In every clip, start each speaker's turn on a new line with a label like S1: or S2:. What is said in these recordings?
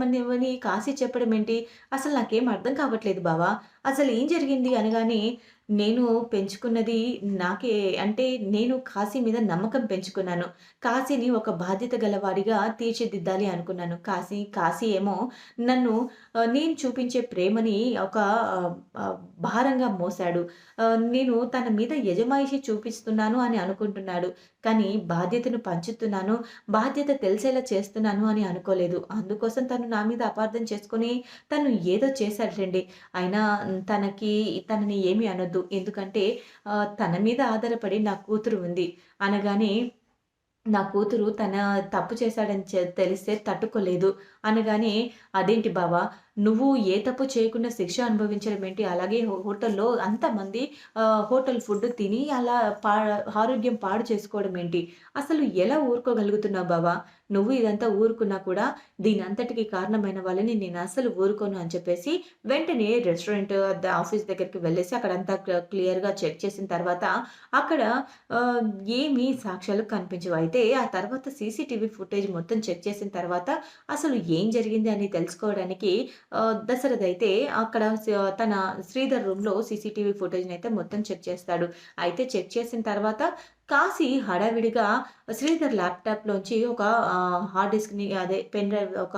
S1: మనివని కాశీ చెప్పడం ఏంటి? అసలు నాకేం అర్థం కావట్లేదు బావ. అసలేం జరిగింది అనగానే, నేను పెంచుకున్నది నాకే అంటే నేను కాశీ మీద నమ్మకం పెంచుకున్నాను. కాశీని ఒక బాధ్యత గలవాడిగా తీర్చిదిద్దాలి అనుకున్నాను. కాశీ ఏమో నన్ను నేను చూపించే ప్రేమని ఒక ఆహ్, ఆహ్, భారంగా మోసాడు. నేను తన మీద యజమాయిషి చూపిస్తున్నాను అని అనుకుంటున్నాడు. కానీ బాధ్యతను పంచుతున్నాను, బాధ్యత తెలిసేలా చేస్తున్నాను అని అనుకోలేదు. అందుకోసం తను నా మీద అపార్థం చేసుకొని తను ఏదో చేశాడులెండి. అయినా తనని ఏమి అనొద్దు. ఎందుకంటే తన మీద ఆధారపడి నా కూతురు ఉంది. అనగానే నా కూతురు తన తప్పు చేశాడని తెలిస్తే తట్టుకోలేదు. అనగానే, "అదేంటి బావ నువ్వు ఏ తప్పు చేయకుండా శిక్ష అనుభవించడం ఏంటి? అలాగే హోటల్‌లో అంతమంది హోటల్ ఫుడ్ తిని అలా ఆరోగ్యం పాడు చేసుకోవడం ఏంటి? అసలు ఎలా ఊరుకోగలుగుతున్నావు బావ? నువ్వు ఇదంతా ఊరుకున్నా కూడా దీనంతటికి కారణమైన వాళ్ళని నేను అస్సలు ఊరుకోను" అని చెప్పేసి వెంటనే రెస్టారెంట్ ఆఫీస్ దగ్గరికి వెళ్ళేసి అక్కడంతా క్లియర్‌గా చెక్ చేసిన తర్వాత అక్కడ ఆహ్, ఏమి సాక్ష్యాలు కనిపించవు. అయితే ఆ తర్వాత సీసీటీవీ ఫుటేజ్ మొత్తం చెక్ చేసిన తర్వాత అసలు ఏం జరిగింది అని తెలుసుకోవడానికి దశరథ్ అయితే అక్కడ తన శ్రీధర్ రూమ్‌లో సీసీటీవీ ఫుటేజ్‌నైతే మొత్తం చెక్ చేస్తాడు. అయితే చెక్ చేసిన తర్వాత కాశీ హడావిడిగా శ్రీధర్ ల్యాప్‌టాప్‌లోంచి ఒక హార్డ్ డిస్క్‌ని అదే పెన్ డ్రైవ్ ఒక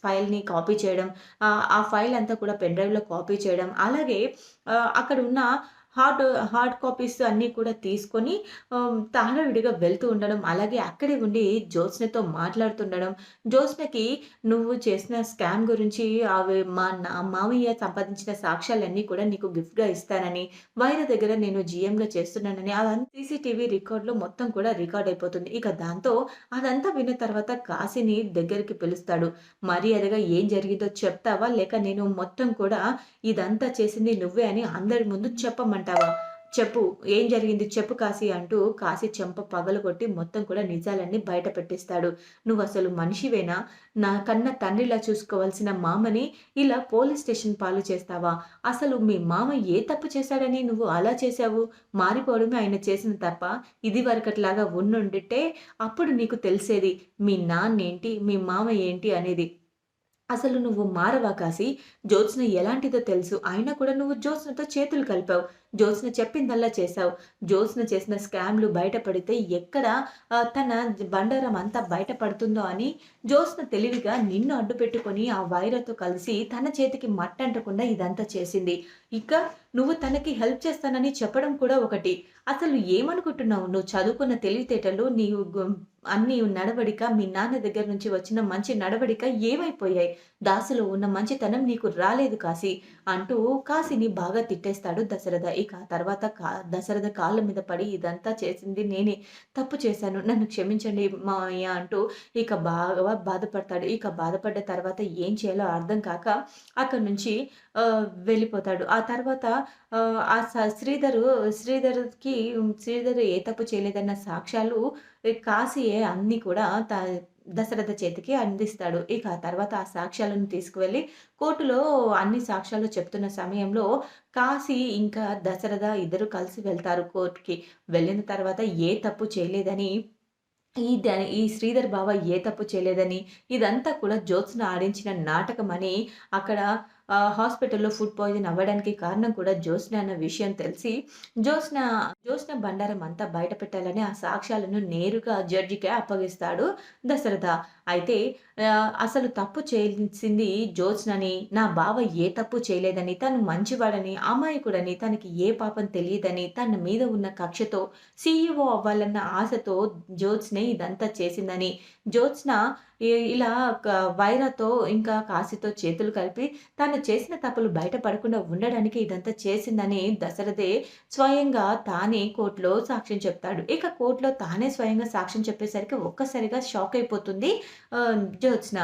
S1: ఫైల్‌ని కాపీ చేయడం. ఆ ఫైల్ అంతా కూడా పెన్ డ్రైవ్‌లో కాపీ చేయడం. అలాగే అక్కడున్న హార్డ్ హార్డ్ కాపీస్ అన్నీ కూడా తీసుకొని హడావిడిగా వెళ్తూ ఉండడం. అలాగే అక్కడే ఉండి జ్యోత్స్నతో మాట్లాడుతుండడం. జ్యోత్స్నకి నువ్వు చేసిన స్కామ్ గురించి నా మామయ్య సంపాదించిన సాక్ష్యాలన్నీ కూడా నీకు గిఫ్ట్‌గా ఇస్తానని, వైర దగ్గర నేను జీఎంగా చేస్తున్నానని అదంతా సీసీటీవీ రికార్డ్‌లో మొత్తం కూడా రికార్డ్ అయిపోతుంది. ఇక దాంతో అదంతా విన్న తర్వాత కాశీని దగ్గరికి పిలుస్తాడు. మర్యాదగా ఏం జరిగిందో చెప్తావా? లేక నేను మొత్తం కూడా ఇదంతా చేసింది నువ్వే అని అందరి ముందు చెప్పమంటావా? చెప్పు. ఏం జరిగింది చెప్పు కాశీ అంటూ కాశీ చెంప పగలగొట్టి మొత్తం కూడా నిజాలన్నీ బయట పెట్టేస్తాడు. నువ్వసలు మనిషివేనా? నా కన్న తండ్రిలా చూసుకోవాల్సిన మామని ఇలా పోలీస్ స్టేషన్ పాలు చేస్తావా? అసలు మీ మామ ఏ తప్పు చేశాడని నువ్వు అలా చేశావు? మారిపోవడమే ఆయన చేసిన తప్పా? ఇదివరకట్లాగా ఉండుండిట్టే అప్పుడు నీకు తెలిసేది మీ నాన్నేంటి? మీ మామ ఏంటి అనేది. అసలు నువ్వు మారవా కాశీ? జ్యోత్స్న ఎలాంటిదో తెలుసు. అయినా కూడా నువ్వు జ్యోత్స్నతో చేతులు కలిపావు. జ్యోత్స్న చెప్పిందల్లా చేశావు. జ్యోత్స్న చేసిన స్కామ్‌లు బయటపడితే ఎక్కడ తన బండారం అంతా బయటపడుతుందో అని జ్యోత్స్న తెలివిగా నిన్ను అడ్డుపెట్టుకొని ఆ వైరతో కలిసి తన చేతికి మట్టంటకుండా ఇదంతా చేసింది. ఇక నువ్వు తనకి హెల్ప్ చేస్తానని చెప్పడం కూడా ఒకటి. అసలు ఏమనుకుంటున్నావు? నువ్వు చదువుకున్న తెలివితేటలు నీవు అన్నీ నడవడిక మీ నాన్న దగ్గర నుంచి వచ్చిన మంచి నడవడిక ఏమైపోయాయి? దాసులో ఉన్న మంచితనం నీకు రాలేదు కాశీ అంటూ కాశీని బాగా తిట్టేస్తాడు దశరథ. ఇక ఆ తర్వాత దశరథ కాళ్ళ మీద పడి ఇదంతా చేసింది నేనే. తప్పు చేశాను. నన్ను క్షమించండి మావయ్య అంటూ ఇక బాగా బాధపడతాడు. ఇక బాధపడ్డ తర్వాత ఏం చేయాలో అర్థం కాక అక్కడి నుంచి వెళ్ళిపోతాడు. ఆ తర్వాత ఆ శ్రీధర్ ఏ తప్పు చేయలేదన్న సాక్ష్యాలు కాశీయే అన్నీ కూడా దశరథ చేతికి అందిస్తాడు. ఇక ఆ తర్వాత ఆ సాక్ష్యాలను తీసుకువెళ్ళి కోర్టులో అన్ని సాక్ష్యాలు చెప్తున్న సమయంలో కాశీ ఇంకా దశరథ ఇద్దరు కలిసి వెళ్తారు కోర్ట్‌కి. వెళ్ళిన తర్వాత ఏ తప్పు చేయలేదని ఈ శ్రీధర్ బావ ఏ తప్పు చేయలేదని, ఇదంతా కూడా జ్యోత్స్న ఆడించిన నాటకమని అక్కడ హాస్పిటల్‌లో ఫుడ్ పాయిజన్ అవ్వడానికి కారణం కూడా జ్యోత్స్న అన్న విషయం తెలిసి, జ్యోత్స్న జ్యోత్స్న బండారం అంతా బయట పెట్టాలని ఆ సాక్ష్యాలను నేరుగా జడ్జికే అప్పగిస్తాడు దశరథ. అయితే అసలు తప్పు చేసింది జ్యోత్స్నని, నా బావ ఏ తప్పు చేయలేదని, తను మంచివాడని, అమాయకుడని, తనకి ఏ పాపం తెలీదని, తన మీద ఉన్న కక్షతో సీఈఓ అవ్వాలన్న ఆశతో జ్యోత్స్నే ఇదంతా చేసిందని, జ్యోత్స్న ఇలా వైరాతో ఇంకా కాశీతో చేతులు కలిపి తను చేసిన తప్పులు బయట పడకుండా ఉండడానికి ఇదంతా చేసిందని దశరథే స్వయంగా తానే కోర్ట్‌లో సాక్ష్యం చెప్తాడు. ఇక కోర్ట్‌లో తానే స్వయంగా సాక్ష్యం చెప్పేసరికి ఒక్కసారిగా షాక్ అయిపోతుంది జ్యోత్స్న.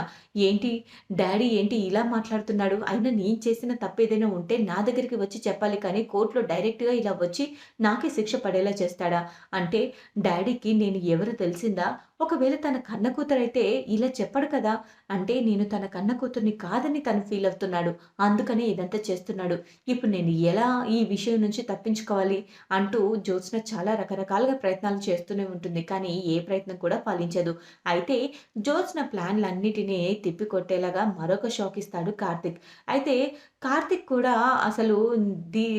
S1: ఏంటి డ్యాడీ ఏంటి ఇలా మాట్లాడుతున్నాడు? అయినా నేను చేసిన తప్పేదైనా ఉంటే నా దగ్గరికి వచ్చి చెప్పాలి కానీ కోర్ట్‌లో డైరెక్ట్‌గా ఇలా వచ్చి నాకే శిక్ష పడేలా చేస్తాడా? అంటే డ్యాడీకి నేను ఎవరో తెలిసిందా? ఒకవేళ తన కన్న కూతురైతే ఇలా చెప్పడు కదా! అంటే నేను తన కన్న కూతురిని కాదని తను ఫీల్ అవుతున్నాడు. అందుకనే ఇదంతా చేస్తున్నాడు. ఇప్పుడు నేను ఎలా ఈ విషయం నుంచి తప్పించుకోవాలి అంటూ జ్యోత్స్న చాలా రకరకాలుగా ప్రయత్నాలు చేస్తూనే ఉంటుంది. కానీ ఏ ప్రయత్నం కూడా ఫలించదు. అయితే జ్యోత్స్న ప్లాన్‌లన్నిటిని తిప్పికొట్టేలాగా మరొక షాక్ ఇస్తాడు కార్తీక్. అయితే కార్తీక్ కూడా అసలు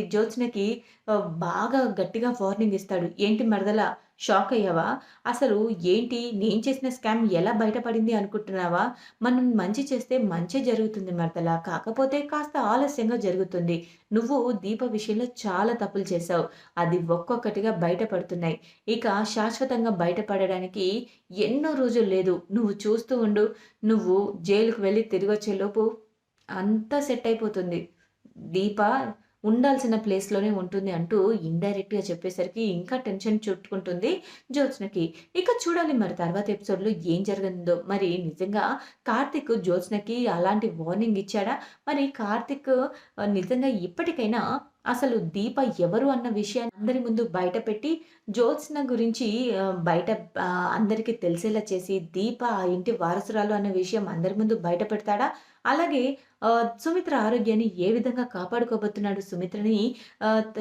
S1: జ్యోత్స్నకి బాగా గట్టిగా వార్నింగ్ ఇస్తాడు. "ఏంటి మరదలా షాక్ అయ్యావా? అసలు ఏంటి నేను చేసిన స్కామ్ ఎలా బయటపడింది అనుకుంటున్నావా? మనం మంచి చేస్తే మంచే జరుగుతుంది మరదలా. కాకపోతే కాస్త ఆలస్యంగా జరుగుతుంది. నువ్వు దీప విషయంలో చాలా తప్పులు చేశావు. అది ఒక్కొక్కటిగా బయటపడుతున్నాయి. ఇక శాశ్వతంగా బయటపడడానికి ఎన్నో రోజులు లేదు. నువ్వు చూస్తూ ఉండు. నువ్వు జైలుకి వెళ్లి తిరిగొచ్చేలోపు అంతా సెట్ అయిపోతుంది. దీప ఉండాల్సిన ప్లేస్‌లోనే ఉంటుంది" అంటూ ఇండైరెక్ట్‌గా చెప్పేసరికి ఇంకా టెన్షన్ చుట్టుకుంటుంది జ్యోత్స్నకి. ఇక చూడాలి మరి తర్వాత ఎపిసోడ్‌లో ఏం జరగనుందో. మరి నిజంగా కార్తీక్ జ్యోత్స్నకి అలాంటి వార్నింగ్ ఇచ్చాడా? మరి కార్తీక్ నిజంగా ఇప్పటికైనా అసలు దీప ఎవరు అన్న విషయాన్ని అందరి ముందు బయటపెట్టి జ్యోత్స్న గురించి బయట అందరికి తెలిసేలా చేసి దీప ఆ ఇంటి వారసురాలు అన్న విషయం అందరి ముందు బయట పెడతాడా? అలాగే సుమిత్ర ఆరోగ్యాన్ని ఏ విధంగా కాపాడుకోబోతున్నాడు?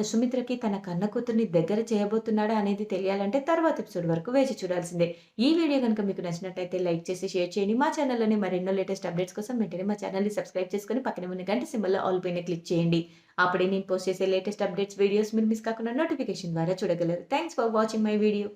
S1: సుమిత్రకి తన కన్న కూతుర్ని దగ్గర చేయబోతున్నాడా అనేది తెలియాలంటే తర్వాత ఎపిసోడ్ వరకు వేచి చూడాల్సిందే. ఈ వీడియో గనుక మీకు నచ్చినట్టయితే లైక్ చేసి షేర్ చేయండి. మా ఛానల్‌లోని మరెన్నో లేటెస్ట్ అప్డేట్స్ కోసం వెంటనే మా ఛానెల్‌ని సబ్స్క్రైబ్ చేసుకొని పక్కనే ఉన్న గంట సింబల్‌లో ఆల్ పైన క్లిక్ చేయండి. అప్పుడే నేను పోస్ట్ చేసే లేటెస్ట్ అప్డేట్స్ వీడియోస్ మీరు మిస్ కాకుండా నోటిఫికేషన్ ద్వారా చూడగలరు. Thanks for watching my video.